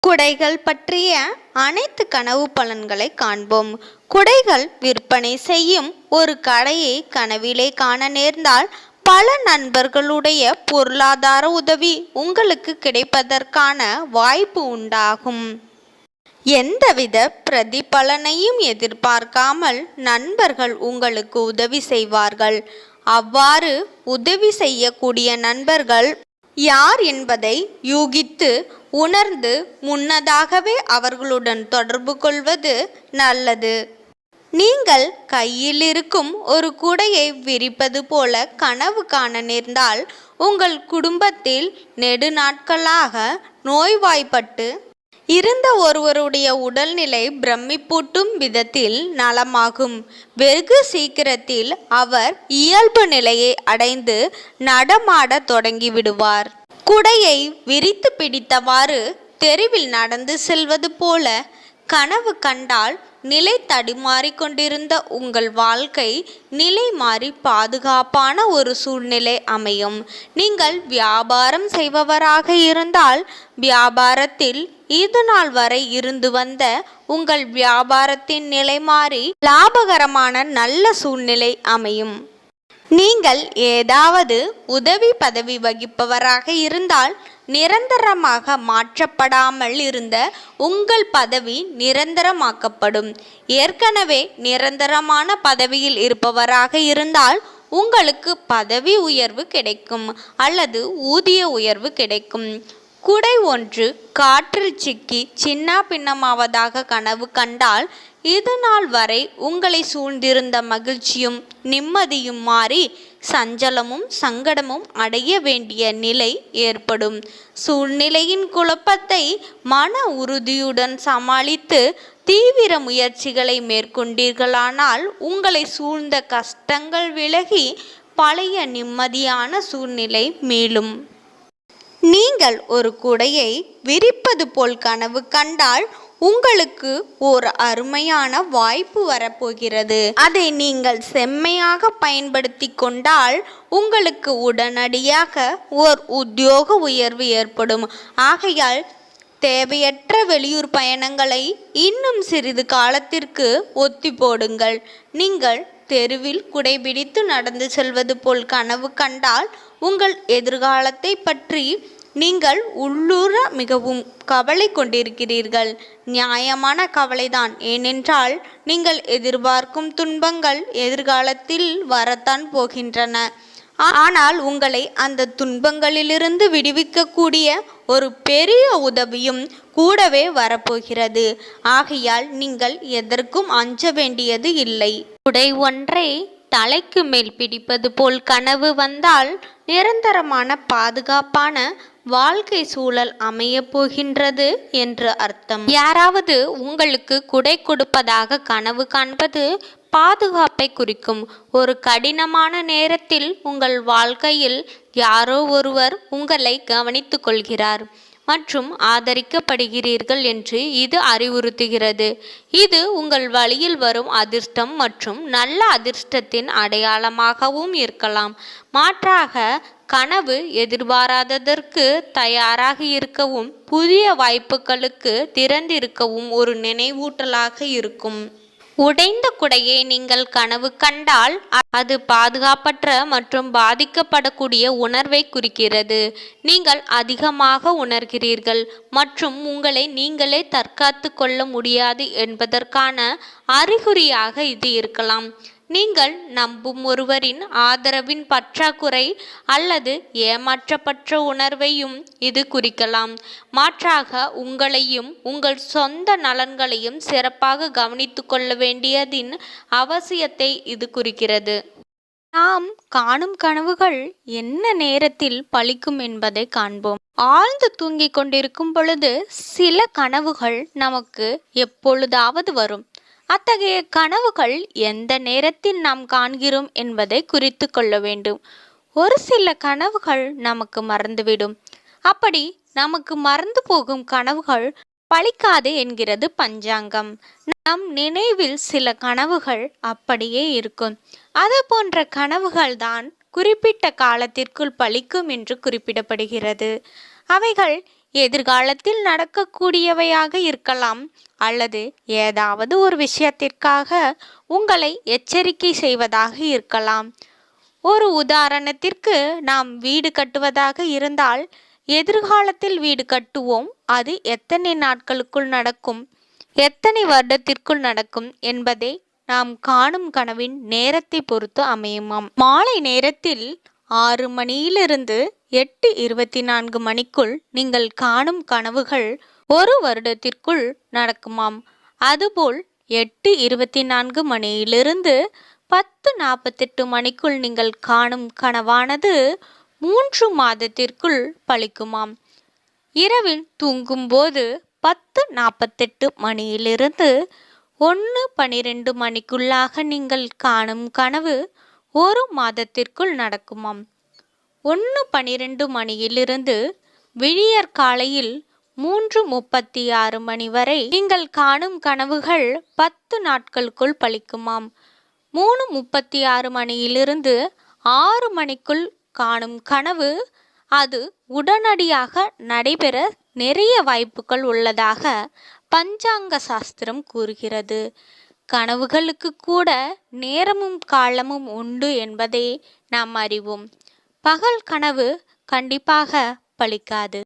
குடைகள் பற்றிய அனைத்து கனவு பலன்களை காண்போம். குடைகள் விற்பனை செய்யும் ஒரு கடையை கனவிலே காண நேர்ந்தால் பல நண்பர்களுடைய பொருளாதார உதவி உங்களுக்கு கிடைப்பதற்கான வாய்ப்பு உண்டாகும். எந்தவித பிரதிபலனையும் எதிர்பார்க்காமல் நண்பர்கள் உங்களுக்கு உதவி செய்வார்கள். அவ்வாறு உதவி செய்யக்கூடிய நண்பர்கள் யார் என்பதை யூகித்து உணர்ந்து முன்னதாகவே அவர்களுடன் தொடர்பு கொள்வது நல்லது. நீங்கள் கையில் இருக்கும் ஒரு குடையை விரிப்பது போல கனவு காண நேர்ந்தால் உங்கள் குடும்பத்தில் நெடுநாட்களாக நோய்வாய்ப்பட்டு இருந்த ஒருவருடைய உடல்நிலை பிரமிப்பூட்டும் விதத்தில் நலமாகும். வெகு சீக்கிரத்தில் அவர் இயல்பு நிலையை அடைந்து நடமாட தொடங்கிவிடுவார். குடையை விரித்து பிடித்தவாறு தெருவில் நடந்து செல்வது போல கனவு கண்டால் நிலை தடுமாறி கொண்டிருந்த உங்கள் வாழ்க்கை நிலை மாறி பாதுகாப்பான ஒரு சூழ்நிலை அமையும். நீங்கள் வியாபாரம் செய்பவராக இருந்தால் வியாபாரத்தில் இது நாள் வரை இருந்து வந்த உங்கள் வியாபாரத்தின் நிலை மாறி லாபகரமான நல்ல சூழ்நிலை அமையும். நீங்கள் ஏதாவது உதவி பதவி வகிப்பவராக இருந்தால் நிரந்தரமாக மாற்றப்படாமல் இருந்த உங்கள் பதவி நிரந்தரமாக்கப்படும். ஏற்கனவே நிரந்தரமான பதவியில் இருப்பவராக இருந்தால் உங்களுக்கு பதவி உயர்வு கிடைக்கும் அல்லது ஊதிய உயர்வு கிடைக்கும். குடை ஒன்று காற்றில் சிக்கி சின்ன பின்னமாவதாக கனவு கண்டால் இது நாள் வரை உங்களை சூழ்ந்திருந்த மகிழ்ச்சியும் நிம்மதியும் மாறி சஞ்சலமும் சங்கடமும் அடைய வேண்டிய நிலை ஏற்படும். சூழ்நிலையின் குழப்பத்தை மன உறுதியுடன் சமாளித்து தீவிர முயற்சிகளை மேற்கொண்டீர்களானால் உங்களை சூழ்ந்த கஷ்டங்கள் விலகி பழைய நிம்மதியான சூழ்நிலை மீளும். நீங்கள் ஒரு குடையை விரிப்பது போல் கனவு கண்டால் உங்களுக்கு ஒரு அருமையான வாய்ப்பு வரப்போகிறது. அதை நீங்கள் செம்மையாக பயன்படுத்தி கொண்டால் உங்களுக்கு உடனடியாக ஓர் உத்தியோக உயர்வு ஏற்படும். ஆகையால் தேவையற்ற வெளியூர் பயணங்களை இன்னும் சிறிது காலத்திற்கு ஒத்தி போடுங்கள். நீங்கள் தெருவில் குடைபிடித்து நடந்து செல்வது போல் கனவு கண்டால் உங்கள் எதிர்காலத்தை பற்றி நீங்கள் உள்ளூர மிகவும் கவலை கொண்டிருக்கிறீர்கள். நியாயமான கவலைதான். ஏனென்றால் நீங்கள் எதிர்பார்க்கும் துன்பங்கள் எதிர்காலத்தில் வரத்தான் போகின்றன. ஆனால் உங்களை அந்த துன்பங்களிலிருந்து விடுவிக்கக்கூடிய ஒரு பெரிய உதவியும் கூடவே வரப்போகிறது. ஆகையால் நீங்கள் எதற்கும் அஞ்ச வேண்டியது இல்லை. குடை ஒன்றை தலைக்கு மேல் பிடிப்பது போல் கனவு வந்தால் நிரந்தரமான பாதுகாப்பான வாழ்க்கை சூழல் அமைய போகின்றது என்று அர்த்தம். யாராவது உங்களுக்கு குடை கொடுப்பதாக கனவு காண்பது பாதுகாப்பை குறிக்கும். ஒரு கடினமான நேரத்தில் உங்கள் வாழ்க்கையில் யாரோ ஒருவர் உங்களை கவனித்துக் கொள்கிறார் மற்றும் ஆதரிக்கப்படுகிறீர்கள் என்று இது அறிவுறுத்துகிறது. இது உங்கள் வழியில் வரும் அதிர்ஷ்டம் மற்றும் நல்ல அதிர்ஷ்டத்தின் அடையாளமாகவும் இருக்கலாம். மாற்றாக கனவு எதிர்பாராததற்கு தயாராக இருக்கவும் புதிய வாய்ப்புகளுக்கு திறந்திருக்கவும் ஒரு நினைவூட்டலாக இருக்கும். உடைந்த குடையை நீங்கள் கனவு கண்டால் அது பாதுகாப்பற்ற மற்றும் பாதிக்கப்படக்கூடிய உணர்வை குறிக்கிறது. நீங்கள் அதிகமாக உணர்கிறீர்கள் மற்றும் உங்களை நீங்களே தற்காத்து கொள்ள முடியாது என்பதற்கான அறிகுறியாக இது இருக்கலாம். நீங்கள் நம்பும் ஒருவரின் ஆதரவின் பற்றாக்குறை அல்லது ஏமாற்றப்பட்ட உணர்வையும் இது குறிக்கலாம். மாற்றாக உங்களையும் உங்கள் சொந்த நலன்களையும் சிறப்பாக கவனித்து கொள்ள வேண்டியதின் அவசியத்தை இது குறிக்கிறது. நாம் காணும் கனவுகள் என்ன நேரத்தில் பலிக்கும் என்பதை காண்போம். ஆழ்ந்து தூங்கிக் கொண்டிருக்கும் பொழுது சில கனவுகள் நமக்கு எப்பொழுதாவது வரும். அத்தகைய கனவுகள் எந்த நேரத்தில் நாம் காண்கிறோம் என்பதை குறித்து கொள்ள வேண்டும். ஒரு சில கனவுகள் நமக்கு மறந்துவிடும். அப்படி நமக்கு மறந்து போகும் கனவுகள் பலிக்காது என்கிறது பஞ்சாங்கம். நம் நினைவில் சில கனவுகள் அப்படியே இருக்கும். அது போன்ற கனவுகள் தான் குறிப்பிட்ட காலத்திற்குள் பலிக்கும் என்று குறிப்பிடப்படுகிறது. அவைகள் எதிர்காலத்தில் நடக்கக்கூடியவையாக இருக்கலாம், அல்லது ஏதாவது ஒரு விஷயத்திற்காக உங்களை எச்சரிக்கை செய்வதாக இருக்கலாம். ஒரு உதாரணத்திற்கு, நாம் வீடு கட்டுவதாக இருந்தால், எதிர்காலத்தில் வீடு கட்டுவோம், அது எத்தனை நாட்களுக்குள் நடக்கும், எத்தனை வருடத்திற்குள் நடக்கும் என்பதை நாம் காணும் கனவின் நேரத்தை பொறுத்து அமையுமாம். மாலை நேரத்தில் 6 மணியிலிருந்து 8:24 மணிக்குள் நீங்கள் காணும் கனவுகள் 1 வருடத்திற்குள் நடக்குமாம். அதுபோல் 8:24 மணியிலிருந்து 10:48 மணிக்குள் நீங்கள் காணும் கனவானது 3 மாதத்திற்குள் பலிக்குமாம். இரவில் தூங்கும்போது 10:48 மணியிலிருந்து 1:12 மணிக்குள்ளாக நீங்கள் காணும் கனவு 1 மாதத்திற்குள் நடக்குமாம். 1:12 மணியிலிருந்து விடியற் காலையில் 3:36 மணி வரை நீங்கள் காணும் கனவுகள் 10 நாட்களுக்குள் பலிக்குமாம். 3:36 மணியிலிருந்து 6 மணிக்குள் காணும் கனவு அது உடனடியாக நடைபெற நிறைய வாய்ப்புகள் உள்ளதாக பஞ்சாங்க சாஸ்திரம் கூறுகிறது. கனவுகளுக்கு கூட நேரமும் காலமும் உண்டு என்பதை நாம் அறிவோம். பகல் கனவு கண்டிப்பாக பலிக்காது.